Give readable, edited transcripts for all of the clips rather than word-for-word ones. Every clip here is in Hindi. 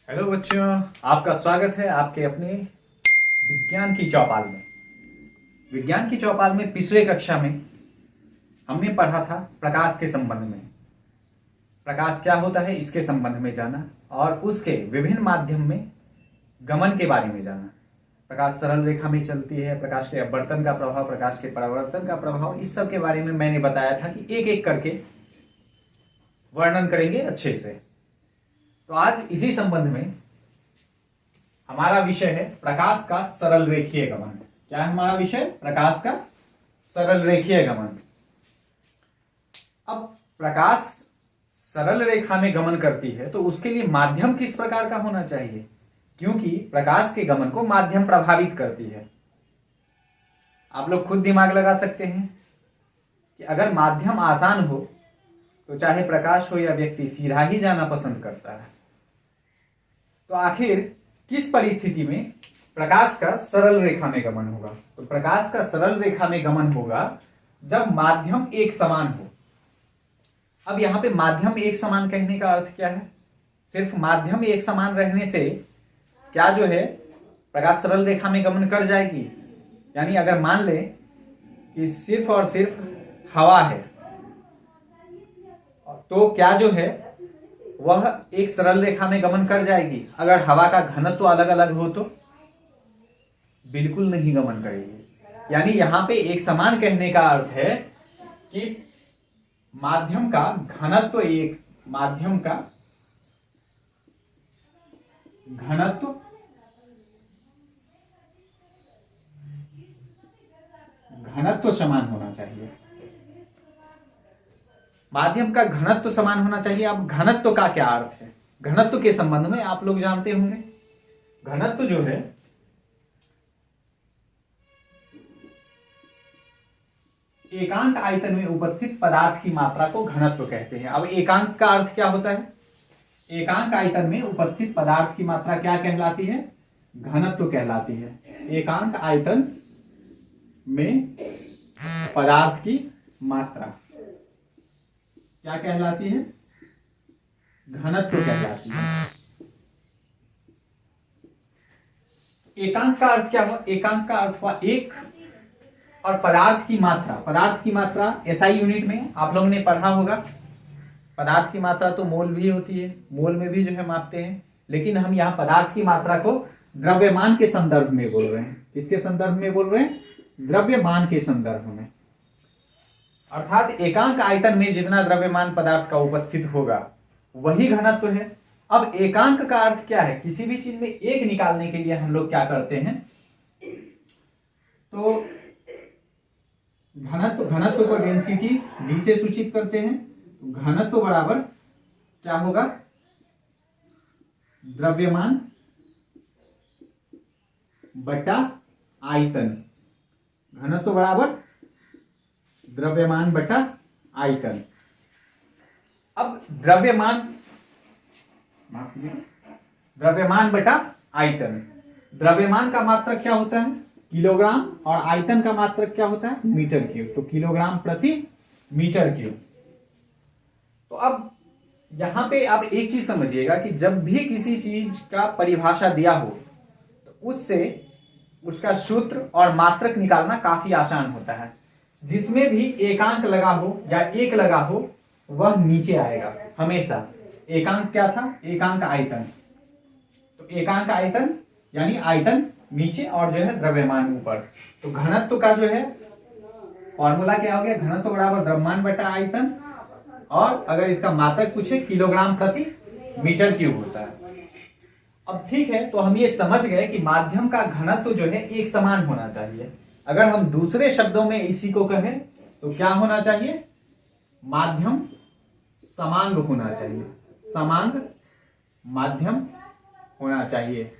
हेलो बच्चों, आपका स्वागत है आपके अपने विज्ञान की चौपाल में। विज्ञान की चौपाल में पिछले कक्षा में हमने पढ़ा था प्रकाश के संबंध में। प्रकाश क्या होता है इसके संबंध में जाना और उसके विभिन्न माध्यम में गमन के बारे में जाना। प्रकाश सरल रेखा में चलती है, प्रकाश के अपवर्तन का प्रभाव, प्रकाश के परावर्तन का प्रभाव, इस सब के बारे में मैंने बताया था कि एक एक करके वर्णन करेंगे अच्छे से। तो आज इसी संबंध में हमारा विषय है प्रकाश का सरल रेखीय गमन। क्या है हमारा विषय? प्रकाश का सरल रेखीय गमन। अब प्रकाश सरल रेखा में गमन करती है तो उसके लिए माध्यम किस प्रकार का होना चाहिए, क्योंकि प्रकाश के गमन को माध्यम प्रभावित करती है। आप लोग खुद दिमाग लगा सकते हैं कि अगर माध्यम आसान हो तो चाहे प्रकाश हो या व्यक्ति सीधा ही जाना पसंद करता है। तो आखिर किस परिस्थिति में प्रकाश का सरल रेखा में गमन होगा? तो प्रकाश का सरल रेखा में गमन होगा जब माध्यम एक समान हो। अब यहां पे माध्यम एक समान कहने का अर्थ क्या है? सिर्फ माध्यम एक समान रहने से क्या जो है प्रकाश सरल रेखा में गमन कर जाएगी? यानी अगर मान ले कि सिर्फ और सिर्फ हवा है तो क्या जो है वह एक सरल रेखा में गमन कर जाएगी? अगर हवा का घनत्व तो अलग अलग हो तो बिल्कुल नहीं गमन करेगी। यानी यहां पे एक समान कहने का अर्थ है कि माध्यम का घनत्व घनत्व समान होना चाहिए। माध्यम का घनत्व समान होना चाहिए। अब घनत्व का क्या अर्थ है? घनत्व के संबंध में आप लोग जानते होंगे। घनत्व जो है एकांक आयतन में उपस्थित पदार्थ की मात्रा को घनत्व कहते हैं। अब एकांक का अर्थ क्या होता है? एकांक आयतन में उपस्थित पदार्थ की मात्रा क्या कहलाती है? घनत्व कहलाती है। एकांक आयतन में पदार्थ की मात्रा क्या कहलाती है? घनत्व कहलाती है। एकांक का अर्थ क्या हुआ? एकांक का अर्थ हुआ एक, और पदार्थ की मात्रा एसआई यूनिट में आप लोगों ने पढ़ा होगा। पदार्थ की मात्रा तो मोल भी होती है, मोल में भी जो है मापते हैं, लेकिन हम यहाँ पदार्थ की मात्रा को द्रव्यमान के संदर्भ में बोल रहे हैं। किसके संदर्भ में बोल रहे हैं? द्रव्यमान के संदर्भ में। अर्थात एकांक आयतन में जितना द्रव्यमान पदार्थ का उपस्थित होगा वही घनत्व है। अब एकांक का अर्थ क्या है? किसी भी चीज में एक निकालने के लिए हम लोग क्या करते हैं? तो घनत्व को डेंसिटी डी से सूचित करते हैं। तो घनत्व बराबर क्या होगा? द्रव्यमान बटा आयतन। घनत्व बराबर द्रव्यमान बटा आयतन। अब द्रव्यमान बटा आयतन। द्रव्यमान का मात्रक क्या होता है? किलोग्राम, और आयतन का मात्रक क्या होता है? Metre cube. तो किलोग्राम प्रति मीटर क्यूब। तो अब यहां पे आप एक चीज समझिएगा कि जब भी किसी चीज का परिभाषा दिया हो तो उससे उसका सूत्र और मात्रक निकालना काफी आसान होता है। जिसमें भी एकांक लगा हो या एक लगा हो वह नीचे आएगा हमेशा। एकांक क्या था? एकांक आयतन। तो एकांक आयतन यानी आयतन नीचे और जो है द्रव्यमान ऊपर। तो घनत्व का जो है फॉर्मूला क्या हो गया? घनत्व बराबर द्रव्यमान बटा आयतन, और अगर इसका मात्रक पूछे किलोग्राम प्रति मीटर क्यूब होता है। अब ठीक है, तो हम ये समझ गए कि माध्यम का घनत्व जो है एक समान होना चाहिए। अगर हम दूसरे शब्दों में इसी को कहें तो क्या होना चाहिए? माध्यम समांग होना चाहिए। समांग माध्यम होना चाहिए।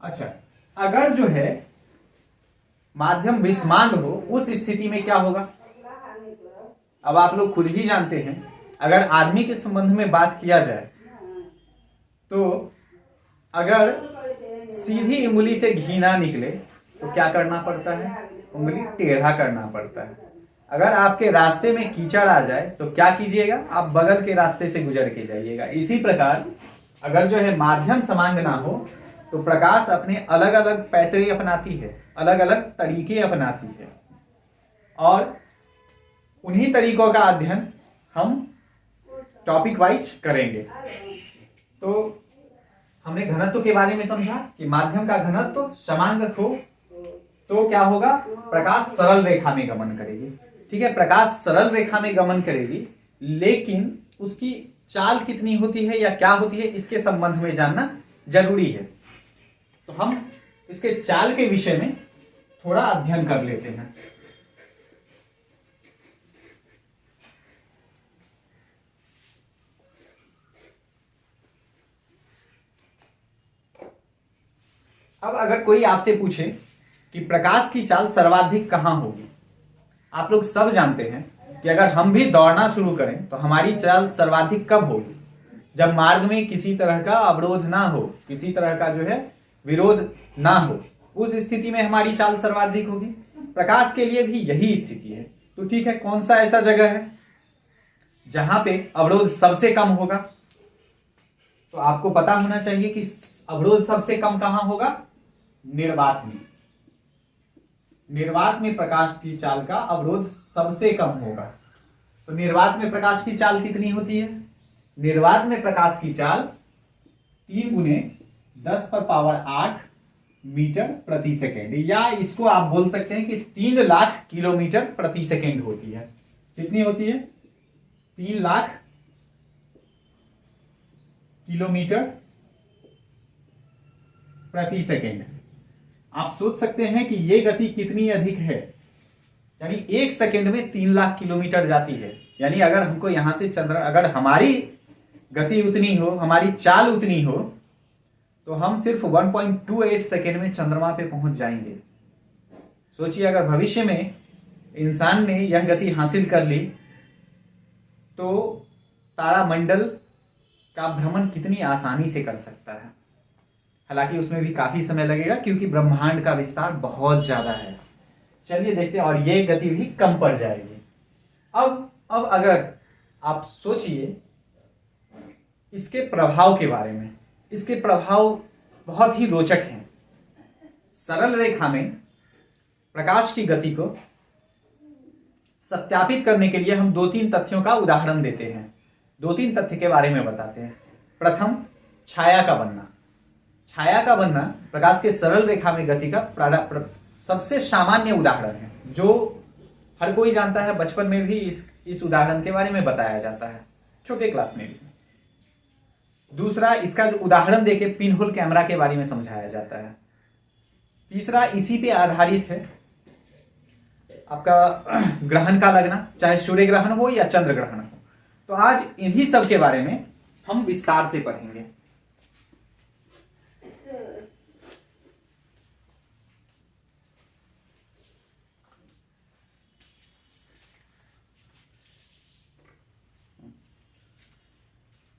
अच्छा, अगर जो है माध्यम विषमांग हो उस स्थिति में क्या होगा? अब आप लोग खुद ही जानते हैं। अगर आदमी के संबंध में बात किया जाए तो अगर सीधी उंगली से घी ना निकले तो क्या करना पड़ता है? उंगली टेढ़ा करना पड़ता है। अगर आपके रास्ते में कीचड़ आ जाए तो क्या कीजिएगा? आप बगल के रास्ते से गुजर के जाइएगा। इसी प्रकार अगर जो है माध्यम समान ना हो तो प्रकाश अपने अलग अलग पैतरे अपनाती है, अलग अलग तरीके अपनाती है, और उन्हीं तरीकों का अध्ययन हम टॉपिक वाइज करेंगे। तो हमने घनत्व के बारे में समझा कि माध्यम का घनत्व समांग हो तो क्या होगा, प्रकाश सरल रेखा में गमन करेगी। ठीक है, प्रकाश सरल रेखा में गमन करेगी, लेकिन उसकी चाल कितनी होती है या क्या होती है इसके संबंध में जानना जरूरी है। तो हम इसके चाल के विषय में थोड़ा अध्ययन कर लेते हैं। अब अगर कोई आपसे पूछे कि प्रकाश की चाल सर्वाधिक कहां होगी, आप लोग सब जानते हैं कि अगर हम भी दौड़ना शुरू करें तो हमारी चाल सर्वाधिक कब होगी, जब मार्ग में किसी तरह का अवरोध ना हो, किसी तरह का जो है विरोध ना हो, उस स्थिति में हमारी चाल सर्वाधिक होगी। प्रकाश के लिए भी यही स्थिति है। तो ठीक है, कौन सा ऐसा जगह है जहां पे अवरोध सबसे कम होगा? तो आपको पता होना चाहिए कि अवरोध सबसे कम कहां होगा, निर्वात में। निर्वात में प्रकाश की चाल का अवरोध सबसे कम होगा। तो निर्वात में प्रकाश की चाल कितनी होती है? निर्वात में प्रकाश की चाल 3×10⁸ मीटर प्रति सेकेंड, या इसको आप बोल सकते हैं कि 3 लाख किलोमीटर प्रति सेकेंड होती है। कितनी होती है? 3 लाख किलोमीटर प्रति सेकेंड। आप सोच सकते हैं कि यह गति कितनी अधिक है, यानी 1 सेकेंड में 3 लाख किलोमीटर जाती है। यानी अगर हमको यहां से अगर हमारी गति उतनी हो, हमारी चाल उतनी हो, तो हम सिर्फ 1.28 सेकेंड में चंद्रमा पे पहुंच जाएंगे। सोचिए अगर भविष्य में इंसान ने यह गति हासिल कर ली तो तारामंडल का भ्रमण कितनी आसानी से कर सकता है। हालांकि उसमें भी काफी समय लगेगा क्योंकि ब्रह्मांड का विस्तार बहुत ज्यादा है। चलिए देखते हैं, और ये गति भी कम पड़ जाएगी। अब अगर आप सोचिए इसके प्रभाव के बारे में, इसके प्रभाव बहुत ही रोचक हैं। सरल रेखा में प्रकाश की गति को सत्यापित करने के लिए हम 2-3 तथ्यों का उदाहरण देते हैं, 2-3 तथ्य के बारे में बताते हैं। प्रथम, छाया का बनना। छाया का बनना प्रकाश के सरल रेखा में गति का सबसे सामान्य उदाहरण है, जो हर कोई जानता है। बचपन में भी इस उदाहरण के बारे में बताया जाता है, छोटे क्लास में भी। दूसरा, इसका जो उदाहरण देके पिनहोल कैमरा के बारे में समझाया जाता है। तीसरा, इसी पे आधारित है आपका ग्रहण का लगना, चाहे सूर्य ग्रहण हो या चंद्र ग्रहण हो। तो आज इन्हीं सब के बारे में हम विस्तार से पढ़ेंगे।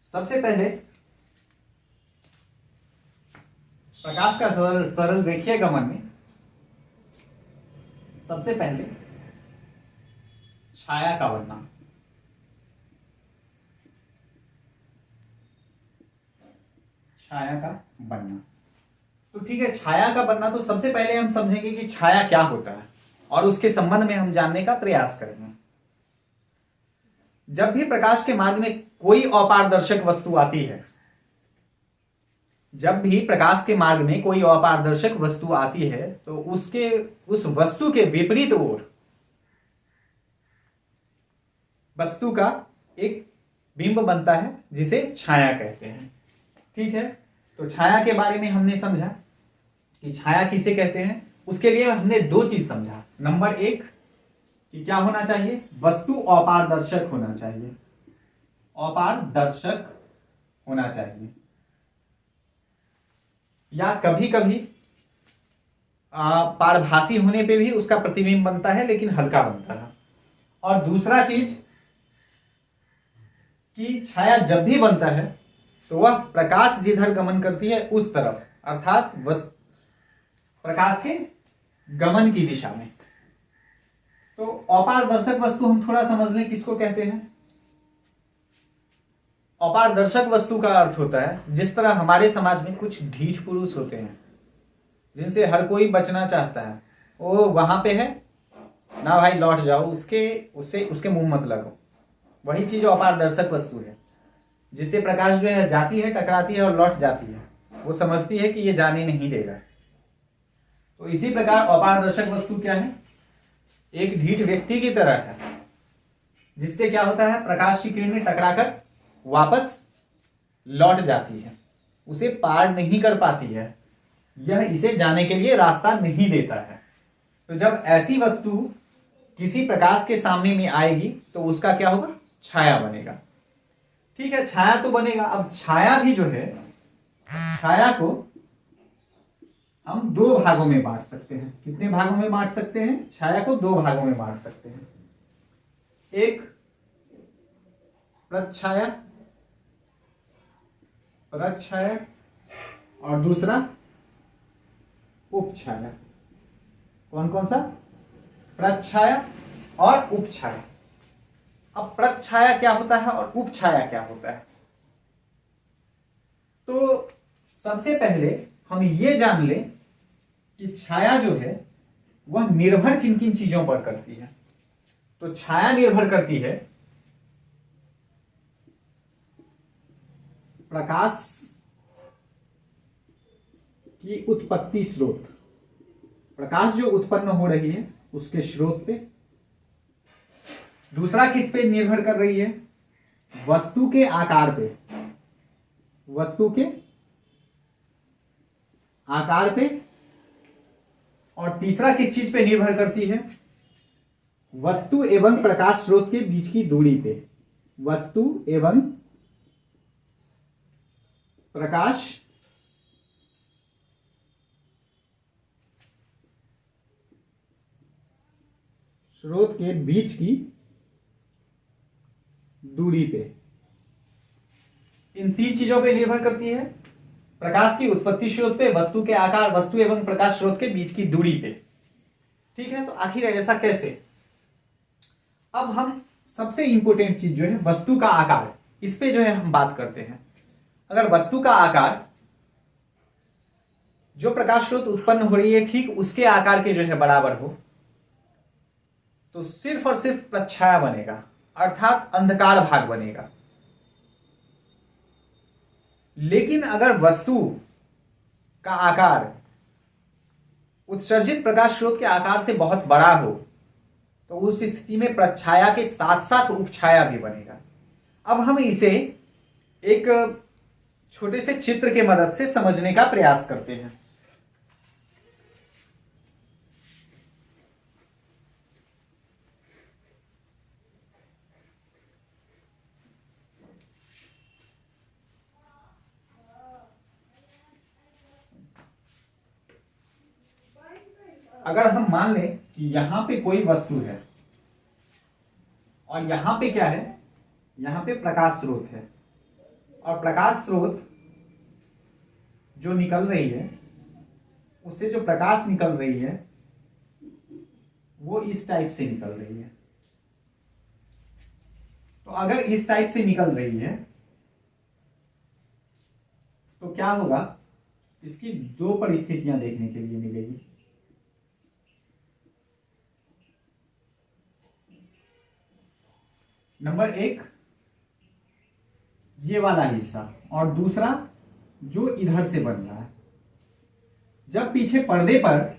सबसे पहले प्रकाश का सरल रेखीय गमन में सबसे पहले छाया का बनना। छाया का बनना, तो ठीक है, छाया का बनना तो सबसे पहले हम समझेंगे कि छाया क्या होता है और उसके संबंध में हम जानने का प्रयास करेंगे। जब भी प्रकाश के मार्ग में कोई अपारदर्शक वस्तु आती है, जब भी प्रकाश के मार्ग में कोई अपारदर्शक वस्तु आती है तो उस वस्तु के विपरीत ओर वस्तु का एक बिंब बनता है जिसे छाया कहते हैं। ठीक है, तो छाया के बारे में हमने समझा कि छाया किसे कहते हैं। उसके लिए हमने 2 चीज समझा। नंबर 1 कि क्या होना चाहिए, वस्तु अपारदर्शक होना चाहिए, अपारदर्शक होना चाहिए, या कभी कभी पारभासी होने पे भी उसका प्रतिबिंब बनता है लेकिन हल्का बनता है। और दूसरा चीज कि छाया जब भी बनता है तो वह प्रकाश जिधर गमन करती है उस तरफ, अर्थात प्रकाश के गमन की दिशा में। तो अपारदर्शक वस्तु हम थोड़ा समझ लें किसको कहते हैं। अपारदर्शक वस्तु का अर्थ होता है जिस तरह हमारे समाज में कुछ ढीठ पुरुष होते हैं जिनसे हर कोई बचना चाहता है। वो वहां पे है ना भाई, लौट जाओ, उसके मुंह मत लगो। वही चीज अपारदर्शक वस्तु है जिससे प्रकाश जो है जाती है, टकराती है और लौट जाती है। वो समझती है कि ये जाने नहीं देगा। तो इसी प्रकार अपारदर्शक वस्तु क्या है? एक ढीठ व्यक्ति की तरह है जिससे क्या होता है, प्रकाश की किरणें टकराकर वापस लौट जाती है, उसे पार नहीं कर पाती है, यह इसे जाने के लिए रास्ता नहीं देता है। तो जब ऐसी वस्तु किसी प्रकाश के सामने में आएगी तो उसका क्या होगा? छाया बनेगा। ठीक है, छाया तो बनेगा। अब छाया भी जो है, छाया को हम दो भागों में बांट सकते हैं। कितने भागों में बांट सकते हैं? छाया को दो भागों में बांट सकते हैं। एक प्रच्छाया, प्रच्छाया, और दूसरा उपछाया। कौन कौन सा? प्रच्छाया और उपछाया। अब प्रच्छाया क्या होता है और उपछाया क्या होता है? तो सबसे पहले हम ये जान लें कि छाया जो है वह निर्भर किन किन चीजों पर करती है। तो छाया निर्भर करती है प्रकाश की उत्पत्ति स्रोत, प्रकाश जो उत्पन्न हो रही है उसके स्रोत पे। दूसरा किस पे निर्भर कर रही है? वस्तु के आकार पे, वस्तु के आकार पे। और तीसरा किस चीज पे निर्भर करती है? वस्तु एवं प्रकाश स्रोत के बीच की दूरी पे, वस्तु एवं प्रकाश स्रोत के बीच की दूरी पे। इन तीन चीजों पे निर्भर करती है, प्रकाश की उत्पत्ति स्रोत पे, वस्तु के आकार, वस्तु एवं प्रकाश स्रोत के बीच की दूरी पे। ठीक है, तो आखिर ऐसा कैसे? अब हम सबसे इंपॉर्टेंट चीज जो है वस्तु का आकार, इस पे जो है हम बात करते हैं। अगर वस्तु का आकार, जो प्रकाश स्रोत उत्पन्न हो रही है ठीक उसके आकार के जो है बराबर हो तो सिर्फ और सिर्फ प्रच्छाया बनेगा, अर्थात अंधकार भाग बनेगा। लेकिन अगर वस्तु का आकार उत्सर्जित प्रकाश स्रोत के आकार से बहुत बड़ा हो तो उस स्थिति में प्रच्छाया के साथ साथ उपछाया भी बनेगा। अब हम इसे एक छोटे से चित्र के मदद से समझने का प्रयास करते हैं। अगर हम मान लें कि यहां पे कोई वस्तु है और यहां पे क्या है, यहां पे प्रकाश स्रोत है, और प्रकाश स्रोत जो निकल रही है, उससे जो प्रकाश निकल रही है वो इस टाइप से निकल रही है। तो अगर इस टाइप से निकल रही है तो क्या होगा? इसकी दो परिस्थितियां देखने के लिए मिलेगी। नंबर एक, ये वाला हिस्सा, और दूसरा जो इधर से बन रहा है। जब पीछे पर्दे पर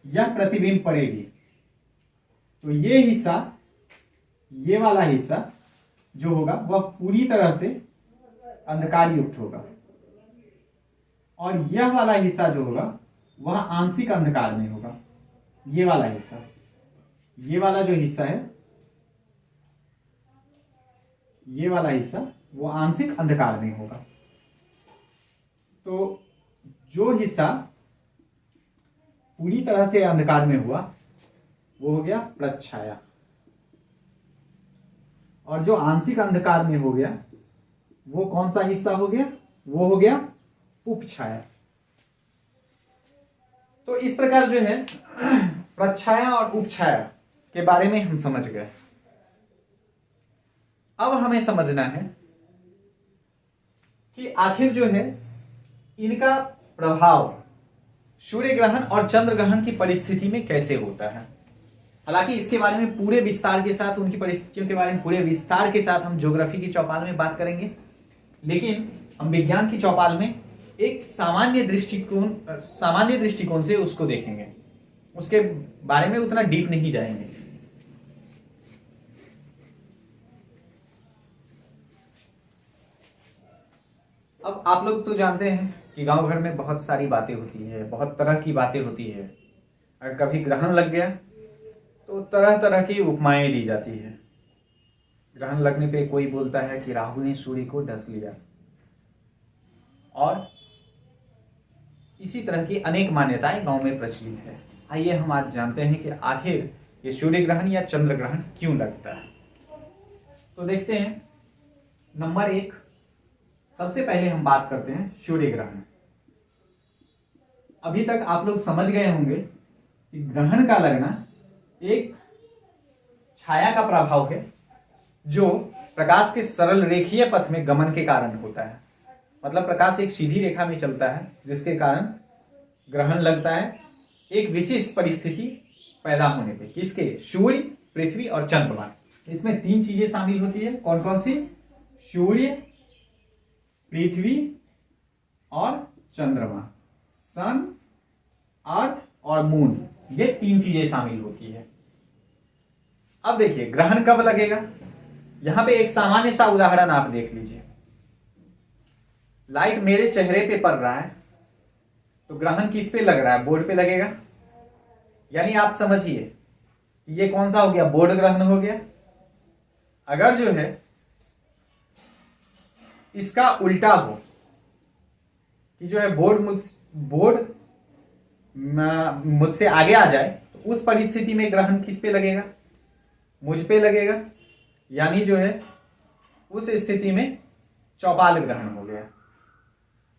यह प्रतिबिंब पड़ेगी तो ये हिस्सा, ये वाला हिस्सा जो होगा वह पूरी तरह से अंधकार युक्त होगा, और यह वाला हिस्सा जो होगा वह आंशिक अंधकार में होगा। ये वाला हिस्सा, ये वाला जो हिस्सा है, ये वाला हिस्सा वो आंशिक अंधकार में होगा। तो जो हिस्सा पूरी तरह से अंधकार में हुआ वो हो गया प्रच्छाया, और जो आंशिक अंधकार में हो गया वो कौन सा हिस्सा हो गया? वो हो गया उपछाया। तो इस प्रकार जो है प्रच्छाया और उपछाया के बारे में हम समझ गए। अब हमें समझना है कि आखिर जो है इनका प्रभाव सूर्य ग्रहण और चंद्र ग्रहण की परिस्थिति में कैसे होता है। हालांकि इसके बारे में पूरे विस्तार के साथ, उनकी परिस्थितियों के बारे में पूरे विस्तार के साथ हम ज्योग्राफी की चौपाल में बात करेंगे, लेकिन हम विज्ञान की चौपाल में एक सामान्य दृष्टिकोण से उसको देखेंगे, उसके बारे में उतना डीप नहीं जाएंगे। अब आप लोग तो जानते हैं कि गांव घर में बहुत सारी बातें होती है, बहुत तरह की बातें होती है। अगर कभी ग्रहण लग गया तो तरह तरह की उपमाएं दी जाती है। ग्रहण लगने पे कोई बोलता है कि राहु ने सूर्य को डस लिया, और इसी तरह की अनेक मान्यताएं गांव में प्रचलित है। आइए हम आज जानते हैं कि आखिर ये सूर्य ग्रहण या चंद्र ग्रहण क्यों लगता है। तो देखते हैं, नंबर 1, सबसे पहले हम बात करते हैं सूर्य ग्रहण। अभी तक आप लोग समझ गए होंगे कि ग्रहण का लगना एक छाया का प्रभाव है जो प्रकाश के सरल रेखीय पथ में गमन के कारण होता है। मतलब प्रकाश एक सीधी रेखा में चलता है, जिसके कारण ग्रहण लगता है एक विशेष परिस्थिति पैदा होने पे। किसके? सूर्य, पृथ्वी और चंद्रमा। इसमें 3 चीजें शामिल होती है। कौन कौन सी? सूर्य, पृथ्वी और चंद्रमा, सन, अर्थ और मून, ये 3 चीजें शामिल होती है। अब देखिए ग्रहण कब लगेगा। यहां पे एक सामान्य सा उदाहरण आप देख लीजिए। लाइट मेरे चेहरे पे पड़ रहा है तो ग्रहण किस पे लग रहा है? बोर्ड पे लगेगा। यानी आप समझिए ये कौन सा हो गया? बोर्ड ग्रहण हो गया। अगर जो है इसका उल्टा हो कि जो है बोर्ड मुझसे आगे आ जाए, तो उस परिस्थिति में ग्रहण किस पे लगेगा? मुझ पे लगेगा। यानी जो है उस स्थिति में चौपाल ग्रहण हो गया।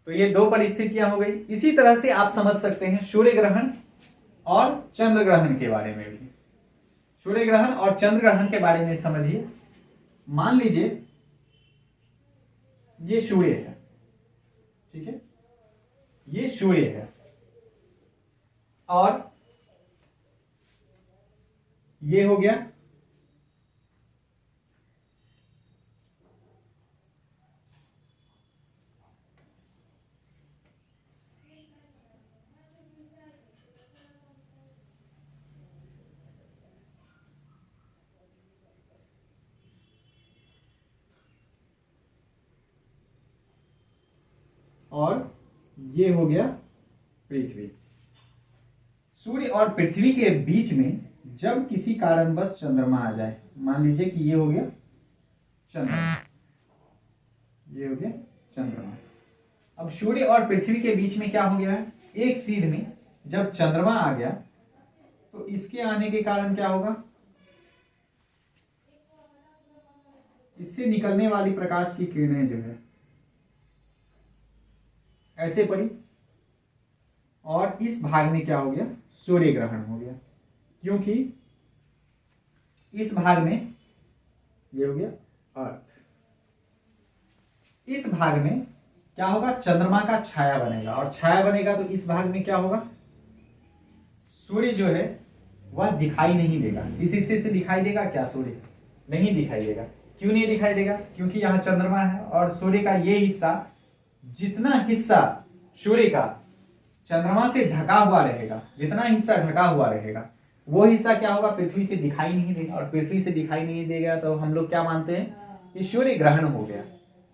तो ये 2 परिस्थितियां हो गई। इसी तरह से आप समझ सकते हैं सूर्य ग्रहण और चंद्र ग्रहण के बारे में भी। सूर्य ग्रहण और चंद्र ग्रहण के बारे में समझिए। मान लीजिए ये सूर्य है, ठीक है, ये सूर्य है और ये हो गया और ये हो गया पृथ्वी। सूर्य और पृथ्वी के बीच में जब किसी कारणवश चंद्रमा आ जाए, मान लीजिए कि ये हो गया चंद्रमा, ये हो गया चंद्रमा। अब सूर्य और पृथ्वी के बीच में क्या हो गया है? एक सीध में जब चंद्रमा आ गया तो इसके आने के कारण क्या होगा? इससे निकलने वाली प्रकाश की किरणें जो है ऐसे पड़ी और इस भाग में क्या हो गया? सूर्य ग्रहण हो गया। क्योंकि इस भाग में ये हो गया अर्थ, इस भाग में क्या होगा? चंद्रमा का छाया बनेगा, और छाया बनेगा तो इस भाग में क्या होगा? सूर्य जो है वह दिखाई नहीं देगा। इस हिस्से से दिखाई देगा क्या सूर्य? नहीं दिखाई देगा। क्यों नहीं दिखाई देगा? क्योंकि यहां चंद्रमा है और सूर्य का ये हिस्सा, जितना हिस्सा सूर्य का चंद्रमा से ढका हुआ रहेगा, जितना हिस्सा ढका हुआ रहेगा, वो हिस्सा क्या होगा? पृथ्वी से दिखाई नहीं देगा। और पृथ्वी से दिखाई नहीं देगा तो हम लोग क्या मानते हैं कि सूर्य ग्रहण हो गया।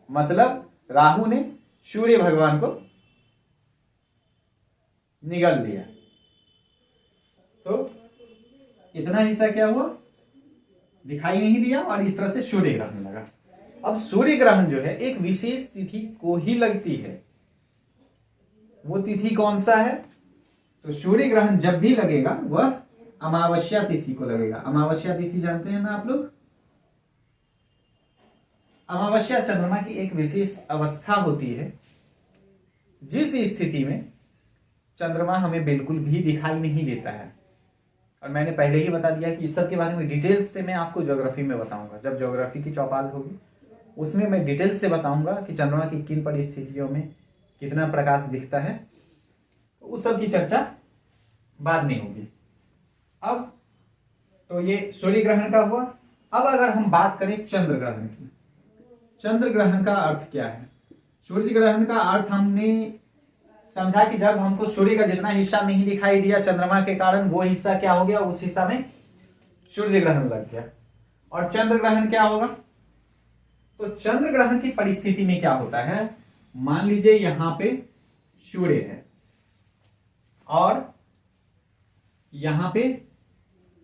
मतलब राहु ने सूर्य भगवान को निगल लिया। तो इतना हिस्सा क्या हुआ? दिखाई नहीं दिया और इस तरह से सूर्य ग्रहण लगा। अब सूर्य ग्रहण जो है एक विशेष तिथि को ही लगती है। वो तिथि कौन सा है? तो सूर्य ग्रहण जब भी लगेगा वह अमावस्या तिथि को लगेगा। अमावस्या तिथि जानते हैं ना आप लोग? अमावस्या चंद्रमा की एक विशेष अवस्था होती है जिस स्थिति में चंद्रमा हमें बिल्कुल भी दिखाई नहीं देता है। और मैंने पहले ही बता दिया कि इस सब के बारे में डिटेल्स से मैं आपको ज्योग्राफी में बताऊंगा। जब ज्योग्राफी की चौपाल होगी उसमें मैं डिटेल से बताऊंगा कि चंद्रमा की किन परिस्थितियों में कितना प्रकाश दिखता है, उस सब की चर्चा बाद में होगी। अब तो ये सूर्य ग्रहण का हुआ। अब अगर हम बात करें चंद्र ग्रहण की, चंद्र ग्रहण का अर्थ क्या है? सूर्य ग्रहण का अर्थ हमने समझा कि जब हमको सूर्य का जितना हिस्सा नहीं दिखाई दिया चंद्रमा के कारण, वो हिस्सा क्या हो गया, उस हिस्सा में सूर्य ग्रहण लग गया। और चंद्र ग्रहण क्या होगा? तो चंद्र ग्रहण की परिस्थिति में क्या होता है, मान लीजिए यहां पे सूर्य है और यहां पे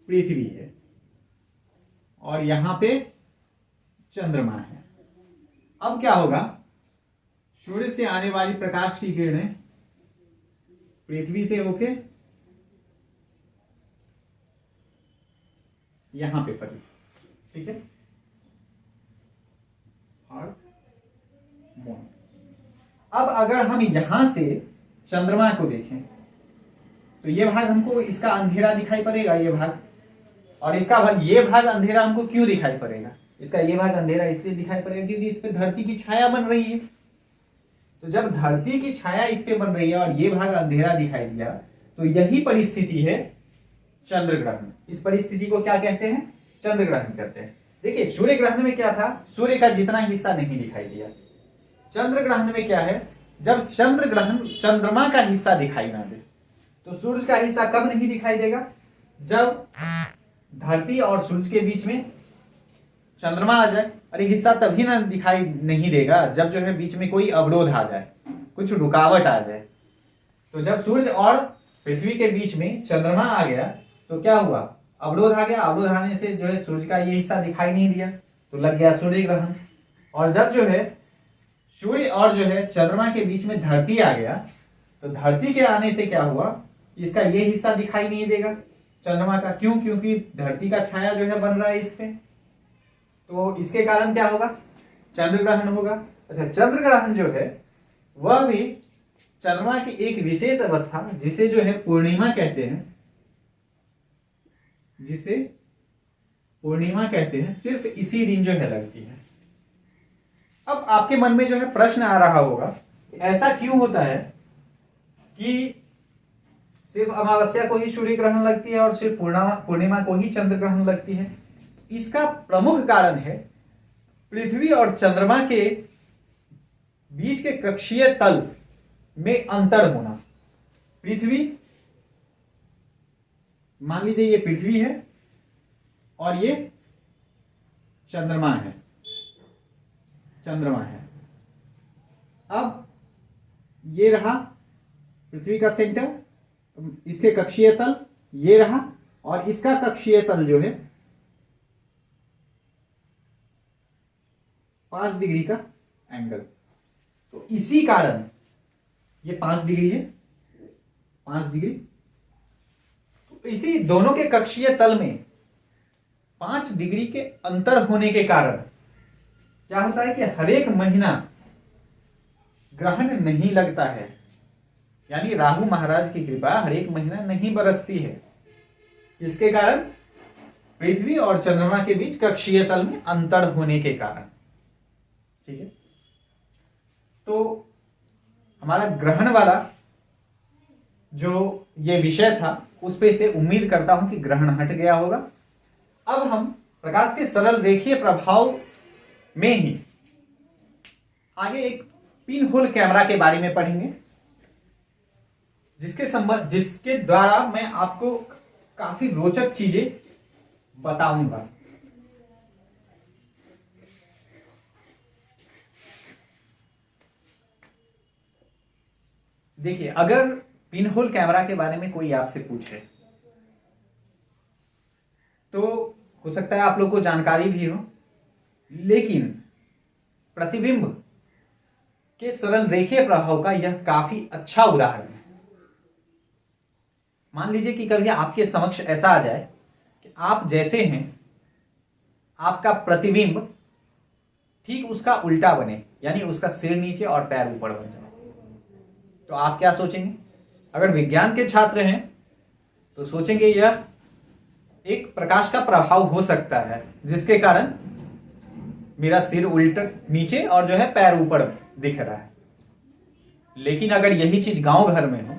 पृथ्वी है और यहां पे चंद्रमा है। अब क्या होगा, सूर्य से आने वाली प्रकाश की किरणें पृथ्वी से होके यहां पे पड़ी, ठीक है, और मून। अब अगर हम यहां से चंद्रमा को देखें तो ये भाग हमको इसका अंधेरा दिखाई पड़ेगा, ये भाग, और इसका भाग, ये भाग अंधेरा हमको क्यों दिखाई पड़ेगा? इसका ये भाग अंधेरा इसलिए दिखाई पड़ेगा क्योंकि इस पे धरती की छाया बन रही है। तो जब धरती की छाया इस पे बन रही है और ये भाग अंधेरा दिखाई दिया, तो यही परिस्थिति है चंद्र ग्रहण। इस परिस्थिति को क्या कहते हैं? चंद्र ग्रहण कहते हैं। देखिए सूर्य ग्रहण में क्या था, सूर्य का जितना हिस्सा नहीं दिखाई दिया। चंद्र ग्रहण में क्या है, जब चंद्र ग्रहण चंद्रमा का हिस्सा दिखाई ना दे, तो सूर्य का हिस्सा कब नहीं दिखाई देगा? जब धरती और सूर्य के बीच में चंद्रमा आ जाए। अरे हिस्सा तभी ना दिखाई नहीं देगा जब जो है बीच में कोई अवरोध आ जाए, कुछ रुकावट आ जाए। तो जब सूर्य और पृथ्वी के बीच में चंद्रमा आ गया तो क्या हुआ, अवरोध आ गया। अवरोध आने से जो है सूर्य का ये हिस्सा दिखाई नहीं दिया, तो लग गया सूर्य ग्रहण। और जब जो है सूर्य और जो है चंद्रमा के बीच में धरती आ गया, तो धरती के आने से क्या हुआ, इसका ये हिस्सा दिखाई नहीं देगा चंद्रमा का। क्यों? क्योंकि धरती का छाया जो है बन रहा है इस पे, तो इसके कारण क्या होगा, चंद्र ग्रहण होगा। अच्छा, चंद्र ग्रहण जो है वह भी चंद्रमा की एक विशेष अवस्था जिसे जो है पूर्णिमा कहते हैं, जिसे पूर्णिमा कहते हैं, सिर्फ इसी दिन जो है लगती है। अब आपके मन में जो है प्रश्न आ रहा होगा, ऐसा क्यों होता है कि सिर्फ अमावस्या को ही सूर्य ग्रहण लगती है और सिर्फ पूर्णिमा को ही चंद्र ग्रहण लगती है? इसका प्रमुख कारण है पृथ्वी और चंद्रमा के बीच के कक्षीय तल में अंतर होना। पृथ्वी, मान लीजिए ये पृथ्वी है और ये चंद्रमा है, चंद्रमा है। अब ये रहा पृथ्वी का सेंटर, इसके कक्षीय तल ये रहा, और इसका कक्षीय तल जो है 5 डिग्री का एंगल। तो इसी कारण ये 5 डिग्री है, 5 डिग्री। तो इसी दोनों के कक्षीय तल में 5 डिग्री के अंतर होने के कारण क्या होता है कि हर एक महीना ग्रहण नहीं लगता है, यानी राहु महाराज की कृपा हर एक महीना नहीं बरसती है। इसके कारण पृथ्वी और चंद्रमा के बीच कक्षीय तल में अंतर होने के कारण, ठीक है। तो हमारा ग्रहण वाला जो ये विषय था उस पे से उम्मीद करता हूं कि ग्रहण हट गया होगा। अब हम प्रकाश के सरल रेखीय प्रभाव में ही आगे एक पिन होल कैमरा के बारे में पढ़ेंगे, जिसके द्वारा मैं आपको काफी रोचक चीजें बताऊंगा। देखिए, अगर पिन होल कैमरा के बारे में कोई आपसे पूछे तो हो सकता है आप लोग को जानकारी भी हो, लेकिन प्रतिबिंब के सरल रेखीय प्रभाव का यह काफी अच्छा उदाहरण है। मान लीजिए कि कभी आपके समक्ष ऐसा आ जाए कि आप जैसे हैं, आपका प्रतिबिंब ठीक उसका उल्टा बने, यानी उसका सिर नीचे और पैर ऊपर बन जाए, तो आप क्या सोचेंगे? अगर विज्ञान के छात्र हैं तो सोचेंगे यह एक प्रकाश का प्रभाव हो सकता है, जिसके कारण मेरा सिर उल्टा नीचे और जो है पैर ऊपर दिख रहा है। लेकिन अगर यही चीज गांव घर में हो,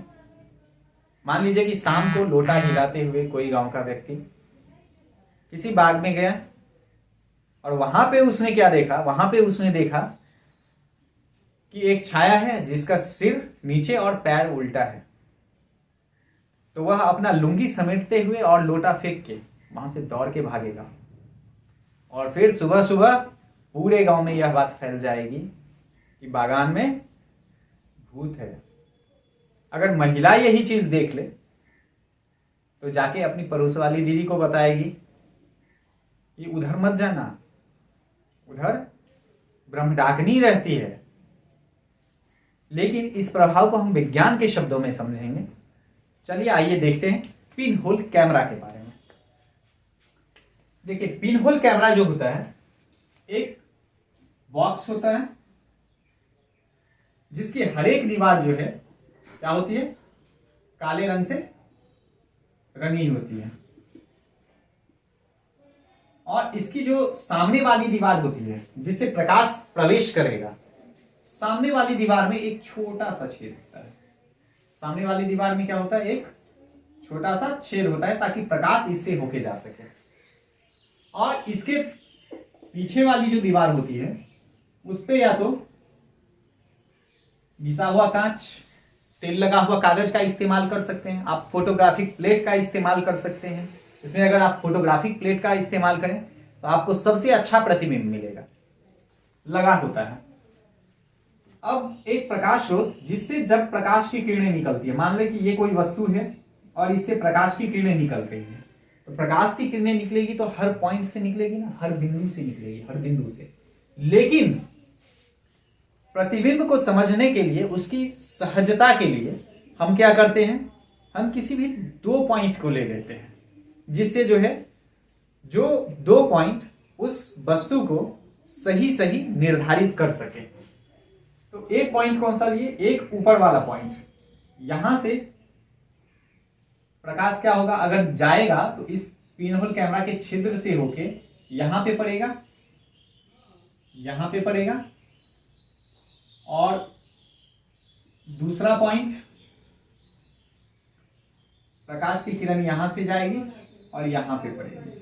मान लीजिए कि शाम को लोटा हिलाते हुए कोई गांव का व्यक्ति किसी बाग में गया और वहां पे उसने क्या देखा, वहां पे उसने देखा कि एक छाया है जिसका सिर नीचे और पैर उल्टा है। तो वह अपना लुंगी समेटते हुए और लोटा फेंक के वहां से दौड़ के भागेगा और फिर सुबह सुबह पूरे गांव में यह बात फैल जाएगी कि बागान में भूत है। अगर महिला यही चीज देख ले तो जाके अपनी पड़ोस वाली दीदी को बताएगी कि उधर मत जाना, उधर ब्रह्मडाकिनी रहती है। लेकिन इस प्रभाव को हम विज्ञान के शब्दों में समझेंगे। चलिए आइए देखते हैं पिन होल कैमरा के बारे में। देखिए, पिन होल कैमरा जो होता है एक बॉक्स होता है जिसकी हर एक दीवार जो है क्या होती है, काले रंग से रंगी होती है। और इसकी जो सामने वाली दीवार होती है जिससे प्रकाश प्रवेश करेगा, सामने वाली दीवार में एक छोटा सा छेद होता है। सामने वाली दीवार में क्या होता है, एक छोटा सा छेद होता है ताकि प्रकाश इससे होके जा सके। और इसके पीछे वाली जो दीवार होती है उस पे या तो घिसा हुआ कांच, तेल लगा हुआ कागज का इस्तेमाल कर सकते हैं, आप फोटोग्राफिक प्लेट का इस्तेमाल कर सकते हैं। इसमें अगर आप फोटोग्राफिक प्लेट का इस्तेमाल करें तो आपको सबसे अच्छा प्रतिबिंब मिलेगा, लगा होता है। अब एक प्रकाश स्रोत जिससे जब प्रकाश की किरणें निकलती है, मान लें कि ये कोई वस्तु है और इससे प्रकाश की किरणें निकल रही है, तो प्रकाश की किरणें निकलेगी तो हर पॉइंट से निकलेगी ना, हर बिंदु से निकलेगी, हर बिंदु से। लेकिन प्रतिबिंब को समझने के लिए, उसकी सहजता के लिए हम क्या करते हैं, हम किसी भी दो पॉइंट को ले लेते हैं जिससे जो है, जो दो पॉइंट उस वस्तु को सही सही निर्धारित कर सके। तो एक पॉइंट कौन सा लिए, एक ऊपर वाला पॉइंट। यहां से प्रकाश क्या होगा, अगर जाएगा तो इस पिन होल कैमरा के छिद्र से होके यहां पे पड़ेगा, यहां पे पड़ेगा, और दूसरा पॉइंट प्रकाश की किरण यहां से जाएगी और यहां पे पड़ेगी।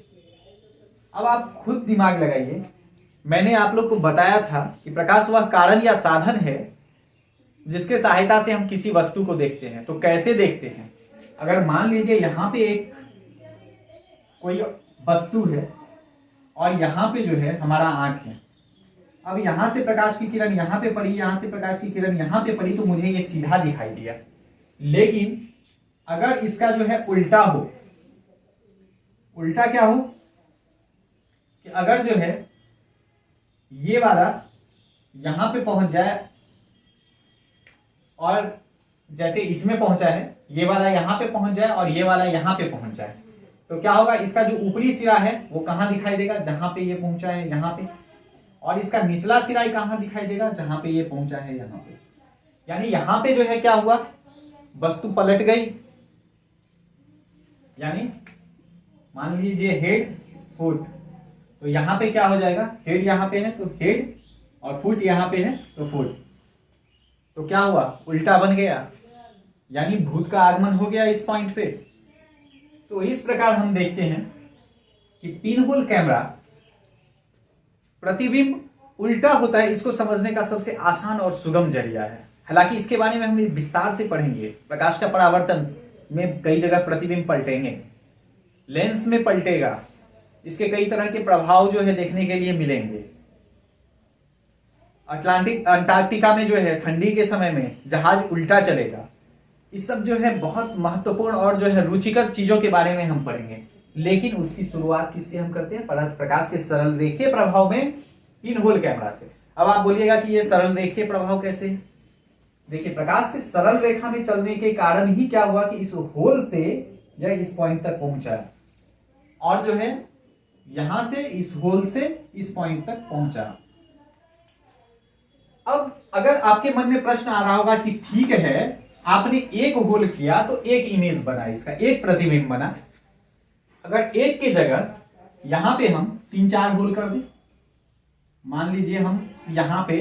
अब आप खुद दिमाग लगाइए, मैंने आप लोग को बताया था कि प्रकाश वह कारण या साधन है जिसके सहायता से हम किसी वस्तु को देखते हैं। तो कैसे देखते हैं, अगर मान लीजिए यहां पे एक कोई वस्तु है और यहां पे जो है हमारा आंख है। अब यहां से प्रकाश की किरण यहां पे पड़ी, यहां से प्रकाश की किरण यहां पे पड़ी, तो मुझे ये सीधा दिखाई दिया। लेकिन अगर इसका जो है उल्टा हो, उल्टा क्या हो कि अगर जो है ये वाला यहां पे पहुंच जाए और जैसे इसमें पहुंचा है, ये वाला यहां पे पहुंच जाए और ये वाला यहां पे पहुंच जाए, तो क्या होगा, इसका जो ऊपरी सिरा है वो कहां दिखाई देगा, जहां पे ये पहुंचा है यहां पे, और इसका निचला सिरा कहां दिखाई देगा, जहां पे ये पहुंचा है यहां पे। यानी यहां पे जो है क्या हुआ, वस्तु पलट गई। यानी मान लीजिए हेड फुट, तो यहां पे क्या हो जाएगा, हेड यहां पे है तो हेड, और फुट यहां पे है तो फुट। तो क्या हुआ, उल्टा बन गया, यानी भूत का आगमन हो गया इस पॉइंट पे। तो इस प्रकार हम देखते हैं कि पिन होल कैमरा प्रतिबिंब उल्टा होता है, इसको समझने का सबसे आसान और सुगम जरिया है। हालांकि इसके बारे में हम विस्तार से पढ़ेंगे। प्रकाश का परावर्तन में कई जगह प्रतिबिंब पलटेंगे, लेंस में पलटेगा, इसके कई तरह के प्रभाव जो है देखने के लिए मिलेंगे। अंटार्कटिका में जो है ठंडी के समय में जहाज उल्टा चलेगा। इस सब जो है बहुत महत्वपूर्ण और जो है रुचिकर चीजों के बारे में हम पढ़ेंगे। लेकिन उसकी शुरुआत किससे हम करते हैं, प्रकाश के सरल रेखीय प्रभाव में पिन होल कैमरा से। अब आप बोलिएगा कि ये सरल रेखीय प्रभाव कैसे। देखिए, प्रकाश से सरल रेखा में चलने के कारण ही क्या हुआ कि इस होल से यह इस पॉइंट तक पहुंचा, और जो है यहां से इस होल से इस पॉइंट तक पहुंचा। अब अगर आपके मन में प्रश्न आ रहा होगा कि ठीक है, आपने एक होल किया तो एक इमेज बना, इसका एक प्रतिबिंब बना। अगर एक की जगह यहां पे हम 3-4 होल कर दें, मान लीजिए हम यहां पे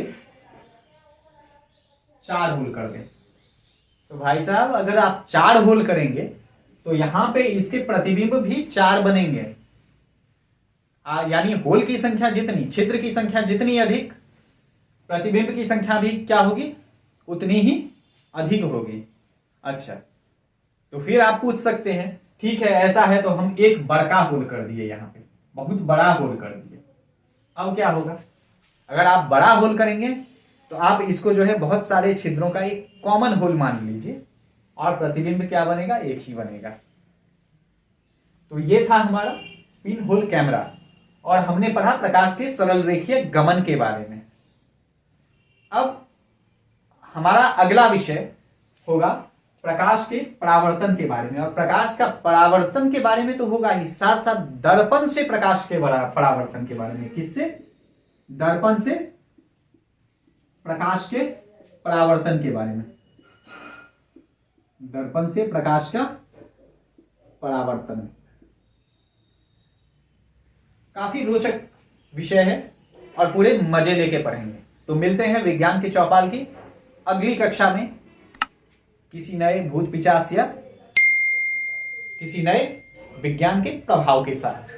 4 होल कर दें, तो भाई साहब अगर आप 4 होल करेंगे तो यहां पे इसके प्रतिबिंब भी 4 बनेंगे। यानी होल की संख्या जितनी, छिद्र की संख्या जितनी अधिक, प्रतिबिंब की संख्या भी क्या होगी, उतनी ही अधिक होगी। अच्छा, तो फिर आप पूछ सकते हैं ठीक है ऐसा है तो हम एक बड़का होल कर दिए, यहां पे बहुत बड़ा होल कर दिए, अब क्या होगा? अगर आप बड़ा होल करेंगे तो आप इसको जो है बहुत सारे छिद्रों का एक कॉमन होल मान लीजिए और प्रतिबिंब क्या बनेगा, एक ही बनेगा। तो ये था हमारा पिन होल कैमरा और हमने पढ़ा प्रकाश के सरल रेखीय गमन के बारे में। अब हमारा अगला विषय होगा प्रकाश के परावर्तन के बारे में। और प्रकाश का परावर्तन के बारे में तो होगा ही, साथ साथ दर्पण से प्रकाश के परावर्तन के बारे में। किससे? दर्पण से प्रकाश के परावर्तन के बारे में। दर्पण से प्रकाश का परावर्तन काफी रोचक विषय है और पूरे मजे लेके पढ़ेंगे। तो मिलते हैं विज्ञान के चौपाल की अगली कक्षा में किसी नए भूत पिशाच या किसी नए विज्ञान के प्रभाव के साथ।